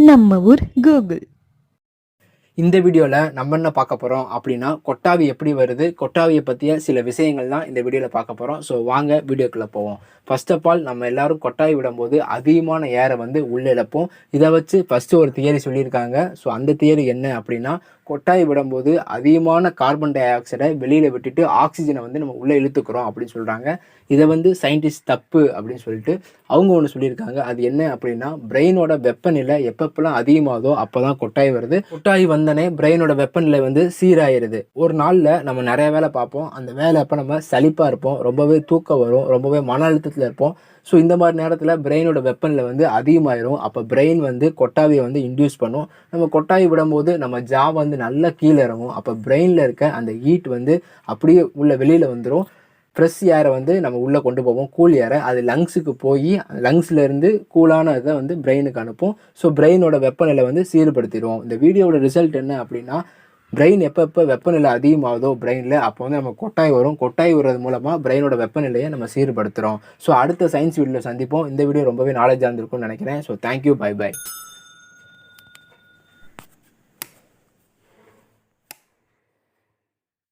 நம்ம ஊர் கூகுள். இந்த வீடியோவில் நம்ம என்ன பார்க்க போகிறோம் அப்படின்னா, கொட்டாவி எப்படி வருது, கொட்டாவியை பற்றிய சில விஷயங்கள் தான் இந்த வீடியோவில் பார்க்க போகிறோம். ஸோ வாங்க வீடியோக்குள்ளே போவோம். ஃபர்ஸ்ட் ஆஃப் ஆல் நம்ம எல்லாரும் கொட்டாவி விடும்போது அதிகமான ஏரை வந்து உள்ளே இழப்போம். இதை வச்சு ஃபஸ்ட்டு ஒரு தியரி சொல்லியிருக்காங்க. ஸோ அந்த தியரி என்ன அப்படின்னா, கொட்டாய் விடும்போது அதிகமான கார்பன் டை ஆக்சைடை வெளியில் விட்டுட்டு ஆக்சிஜனை வந்து நம்ம உள்ளே இழுத்துக்கிறோம் அப்படின்னு சொல்கிறாங்க. இதை வந்து சயின்டிஸ்ட் தப்பு அப்படின்னு சொல்லிட்டு அவங்க ஒன்று சொல்லியிருக்காங்க. அது என்ன அப்படின்னா, பிரெயினோட வெப்பநிலை எப்பப்பெல்லாம் அதிகமாகுதோ அப்போ தான் கொட்டாய் வருது. கொட்டாய் வந்தனே பிரெயினோட வெப்பநிலை வந்து சீராயிருது. ஒரு நாளில் நம்ம நிறைய வேலை பார்ப்போம். அந்த வேலை அப்போ நம்ம சலிப்பாக இருப்போம், ரொம்பவே தூக்கம் வரும், ரொம்பவே மன அழுத்தத்தில் இருப்போம். ஸோ இந்த மாதிரி நேரத்தில் பிரெயினோட வெப்பநிலை வந்து அதிகமாயிரும். அப்போ பிரெயின் வந்து கொட்டாவியை வந்து இன்டியூஸ் பண்ணும். நம்ம கொட்டாவி விடும்போது நம்ம ஜா வந்து நல்லா கீழே இறங்கும். அப்போ பிரெயினில் இருக்க அந்த ஹீட் வந்து அப்படியே உள்ள வெளியில் வந்துடும். ஃப்ரெஷ் ஏரை வந்து நம்ம உள்ளே கொண்டு போவோம், கூல் ஏரை. அது லங்ஸுக்கு போய் லங்ஸ்லேருந்து கூலான இதை வந்து பிரெயினுக்கு அனுப்பும். ஸோ பிரெயினோட வெப்பநிலை வந்து சீர்படுத்திடுவோம். இந்த வீடியோட ரிசல்ட் என்ன அப்படின்னா, பிரெயின் எப்போ வெப்பநிலை அதிகமாகுதோ பிரெயினில் அப்போ வந்து நம்ம கொட்டாய் வரும். கொட்டாய் வர்றது மூலமாக பிரெயினோட வெப்பநிலையை நம்ம சீர்படுத்துகிறோம். ஸோ அடுத்த சயின்ஸ் வீடியோவில் சந்திப்போம். இந்த வீடியோ ரொம்பவே நாலேஜாக இருந்திருக்கும்னு நினைக்கிறேன். So thank you, bye by.